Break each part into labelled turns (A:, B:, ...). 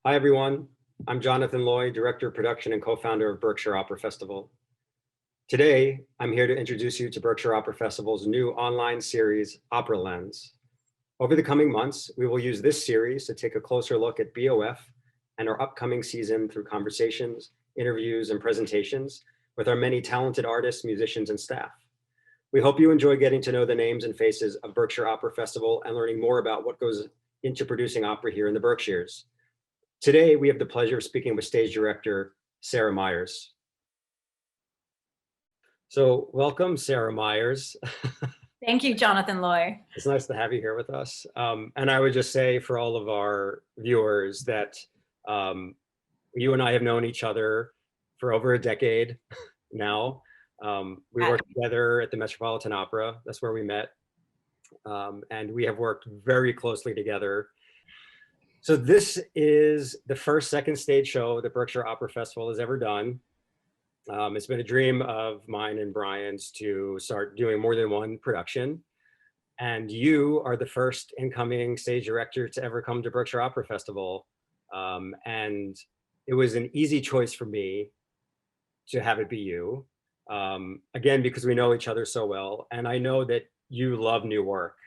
A: Hi, everyone. I'm Jonathan Loy, Director of Production and co-founder of Berkshire Opera Festival. Today, I'm here to introduce you to Berkshire Opera Festival's new online series, OperaLens. Over the coming months, we will use this series to take a closer look at BOF and our upcoming season through conversations, interviews, and presentations with our many talented artists, musicians, and staff. We hope you enjoy getting to know the names and faces of Berkshire Opera Festival and learning more about what goes into producing opera here in the Berkshires. Today, we have the pleasure of speaking with stage director, Sarah Meyers. So welcome, Sarah Meyers.
B: Thank you, Jonathan Loy.
A: It's nice to have you here with us. And I would just say for all of our viewers that you and I have known each other for over a decade now. We worked together at the Metropolitan Opera. That's where we met. And we have worked very closely together. So this is the first second stage show that Berkshire Opera Festival has ever done. It's been a dream of mine and Brian's to start doing more than one production. And you are the first incoming stage director to ever come to Berkshire Opera Festival. And it was an easy choice for me to have it be you. Again, because we know each other so well. And I know that you love new work.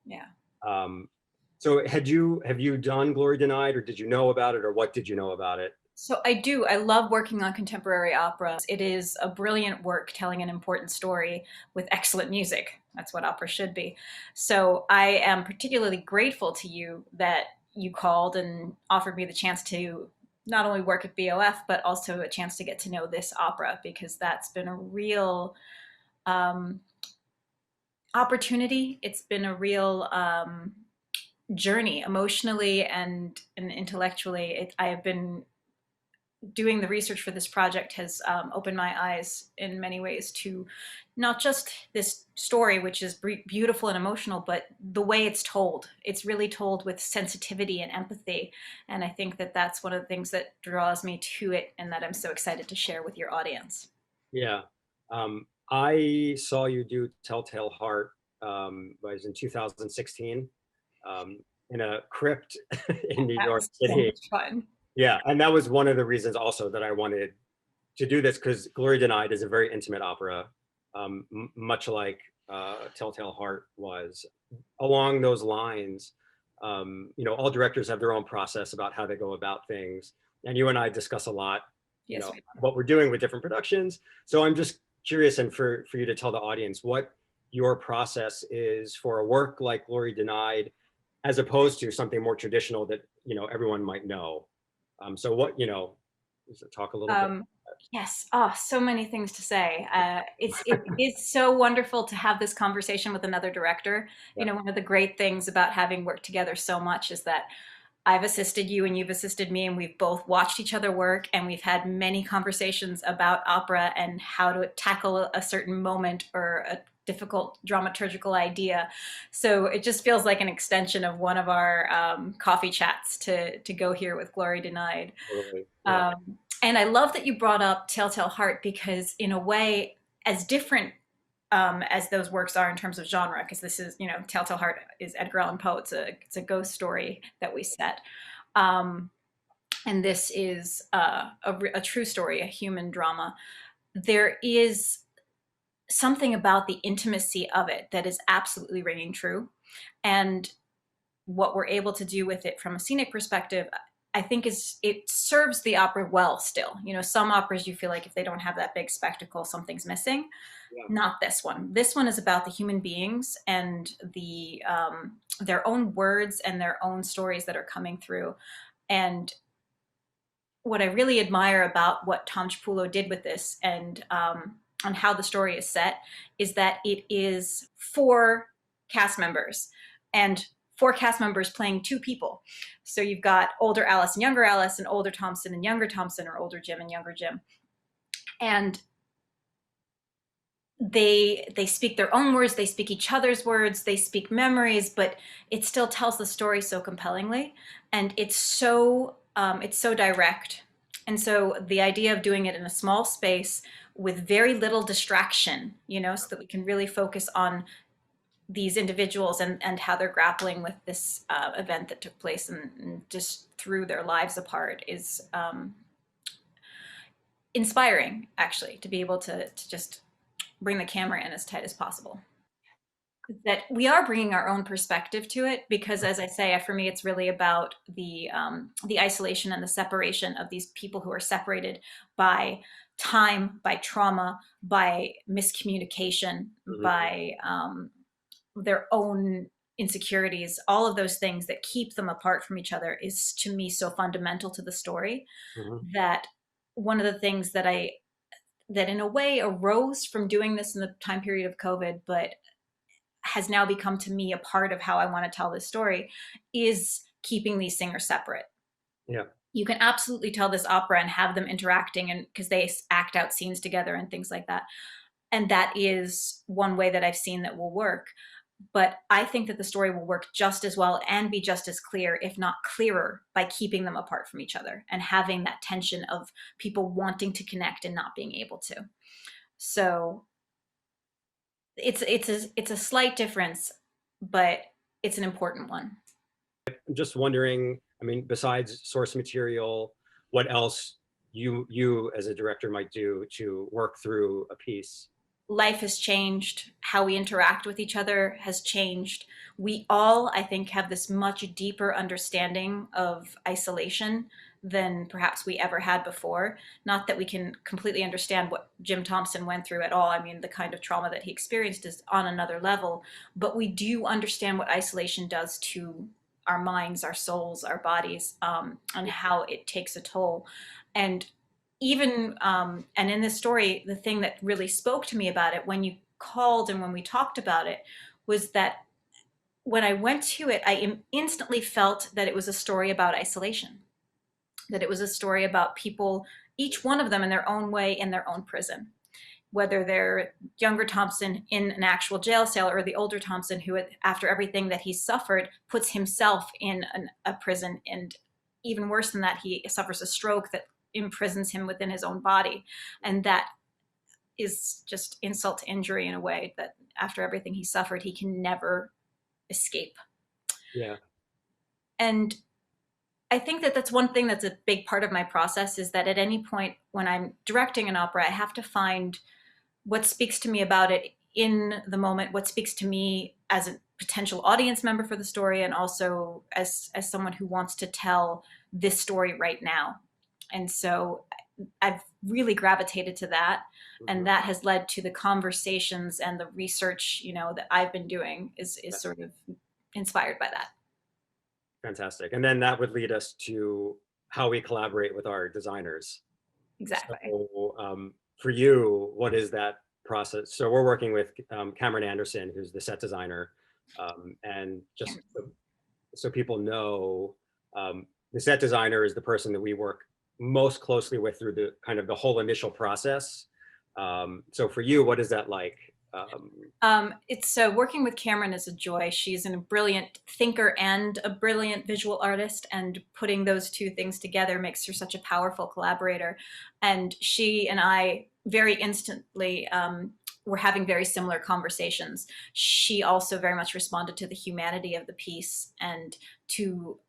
B: Yeah.
A: So have you done Glory Denied, or did you know about it, or what did you know about it?
B: So I do. I love working on contemporary opera. It is a brilliant work telling an important story with excellent music. That's what opera should be. So I am particularly grateful to you that you called and offered me the chance to not only work at BOF, but also a chance to get to know this opera, because that's been a real opportunity. It's been a real journey emotionally and intellectually. I have been doing the research for this project has opened my eyes in many ways to not just this story, which is beautiful and emotional, but the way it's told. It's really told with sensitivity and empathy. And I think that that's one of the things that draws me to it and that I'm so excited to share with your audience.
A: Yeah. I saw you do Telltale Heart, was in 2016, in a crypt in New
B: That
A: York
B: was so
A: City.
B: much fun.
A: Yeah, and that was one of the reasons also that I wanted to do this, because Glory Denied is a very intimate opera, much like Telltale Heart was. Along those lines, all directors have their own process about how they go about things, and you and I discuss a lot,
B: Yes,
A: what we're doing with different productions. So I'm just curious, and for you to tell the audience what your process is for a work like Glory Denied, as opposed to something more traditional that everyone might know. So what, talk a little bit.
B: um, yes. Oh, so many things to say. It is so wonderful to have this conversation with another director.
A: Yeah.
B: One of the great things about having worked together so much is that I've assisted you and you've assisted me, and we've both watched each other work, and we've had many conversations about opera and how to tackle a certain moment or a difficult dramaturgical idea. So it just feels like an extension of one of our coffee chats to go here with Glory Denied.
A: Totally. Yeah.
B: And I love that you brought up Telltale Heart, because in a way, as different as those works are in terms of genre, because this is, Telltale Heart is Edgar Allan Poe. It's a ghost story that we set. And this is a true story, a human drama. There is something about the intimacy of it that is absolutely ringing true. And what we're able to do with it from a scenic perspective, I think it serves the opera well still. Some operas you feel like if they don't have that big spectacle, something's missing.
A: Yeah.
B: Not this one. This one is about the human beings and their own words and their own stories that are coming through. And what I really admire about what Tom Chiapullo did with this and on how the story is set is that it is four cast members, and four cast members playing two people. So you've got older Alice and younger Alice, and older Thompson and younger Thompson, or older Jim and younger Jim. And they speak their own words, they speak each other's words, they speak memories, but it still tells the story so compellingly, and it's so direct. And so the idea of doing it in a small space with very little distraction, so that we can really focus on these individuals and how they're grappling with this event that took place and just threw their lives apart is inspiring, actually, to be able to just bring the camera in as tight as possible. That we are bringing our own perspective to it, because, as I say, for me, it's really about the isolation and the separation of these people who are separated by time, by trauma, by miscommunication,
A: Mhm.
B: by their own insecurities. All of those things that keep them apart from each other is, to me, so fundamental to the story,
A: Mhm.
B: that one of the things that in a way arose from doing this in the time period of COVID, but has now become to me a part of how I want to tell this story, is keeping these singers separate.
A: Yeah.
B: You can absolutely tell this opera and have them interacting, and because they act out scenes together and things like that. And that is one way that I've seen that will work. But I think that the story will work just as well and be just as clear, if not clearer, by keeping them apart from each other and having that tension of people wanting to connect and not being able to. So it's a slight difference, but it's an important one.
A: I'm just wondering, I mean, besides source material, what else you as a director might do to work through a piece?
B: Life has changed. How we interact with each other has changed. We all, I think, have this much deeper understanding of isolation than perhaps we ever had before. Not that we can completely understand what Jim Thompson went through at all. I mean, the kind of trauma that he experienced is on another level, but we do understand what isolation does to our minds, our souls, our bodies, and how it takes a toll. And even and in this story, the thing that really spoke to me about it when you called and when we talked about it was that when I went to it, I instantly felt that it was a story about isolation, that it was a story about people, each one of them in their own way, in their own prison, whether they're younger Thompson in an actual jail cell or the older Thompson who, after everything that he suffered, puts himself in a prison. And even worse than that, he suffers a stroke that imprisons him within his own body. And that is just insult to injury in a way that after everything he suffered, he can never escape.
A: Yeah.
B: And I think that that's one thing that's a big part of my process, is that at any point when I'm directing an opera, I have to find what speaks to me about it in the moment, what speaks to me as a potential audience member for the story, and also as someone who wants to tell this story right now. And so I've really gravitated to that,
A: Mhm.
B: and that has led to the conversations and the research, that I've been doing is sort of inspired by that.
A: Fantastic. And then that would lead us to how we collaborate with our designers.
B: Exactly.
A: So for you, what is that process? So we're working with Cameron Anderson, who's the set designer. And just so people know, the set designer is the person that we work most closely with through the kind of the whole initial process. So for you, what is that like?
B: It's working with Cameron is a joy. She's a brilliant thinker and a brilliant visual artist, and putting those two things together makes her such a powerful collaborator. And she and I very instantly were having very similar conversations. She also very much responded to the humanity of the piece and to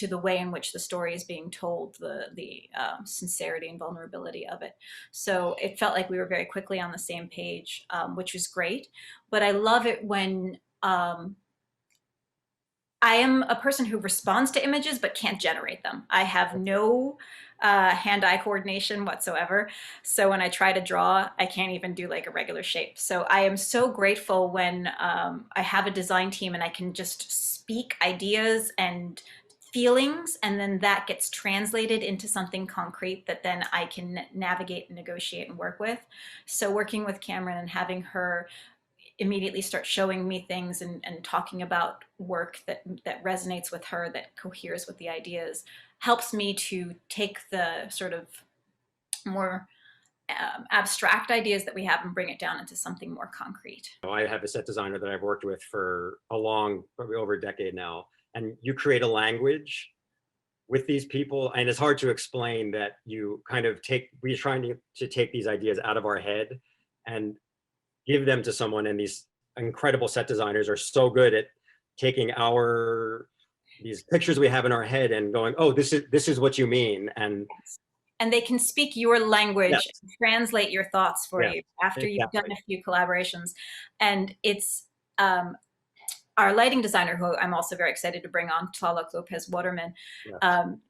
B: the way in which the story is being told, the sincerity and vulnerability of it. So it felt like we were very quickly on the same page, which was great. But I love it when I am a person who responds to images but can't generate them. I have no hand-eye coordination whatsoever. So when I try to draw, I can't even do like a regular shape. So I am so grateful when I have a design team and I can just speak ideas and feelings, and then that gets translated into something concrete that then I can navigate and negotiate and work with. So working with Cameron and having her immediately start showing me things and talking about work that resonates with her, that coheres with the ideas, helps me to take the sort of more abstract ideas that we have and bring it down into something more concrete.
A: I have a set designer that I've worked with for probably over a decade now, and you create a language with these people, and it's hard to explain that you kind of we're trying to take these ideas out of our head and give them to someone, and incredible set designers are so good at taking these pictures we have in our head and going, oh, this is what you mean.
B: And they can speak your language,
A: Yes,
B: and translate your thoughts for
A: yes,
B: you after you've done
A: exactly.
B: a few collaborations. And it's our lighting designer, who I'm also very excited to bring on, Tlaloc Lopez Waterman,
A: Yes.
B: um,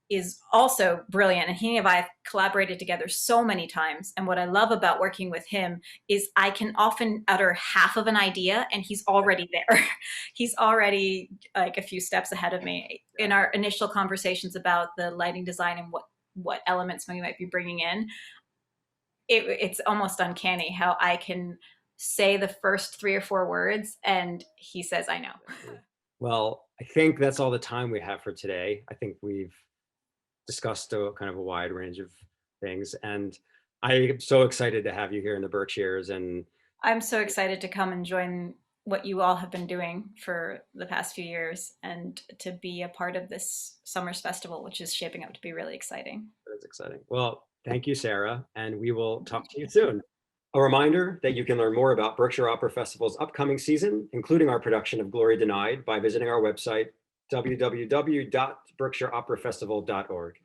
B: is also brilliant. And he and I have collaborated together so many times. And what I love about working with him is I can often utter half of an idea and he's already there. He's already like a few steps ahead of me. In our initial conversations about the lighting design and what elements we might be bringing in, it's almost uncanny how I can say the first 3 or 4 words and he says, I know.
A: Well, I think that's all the time we have for today. I think we've discussed a kind of a wide range of things, and I am so excited to have you here in the Berkshires. And
B: I'm so excited to come and join what you all have been doing for the past few years and to be a part of this Summers Festival, which is shaping up to be really exciting.
A: it's exciting. Well, thank you, Sarah, and we will talk to you soon. A reminder that you can learn more about Berkshire Opera Festival's upcoming season, including our production of Glory Denied, by visiting our website, www.berkshireoperafestival.org.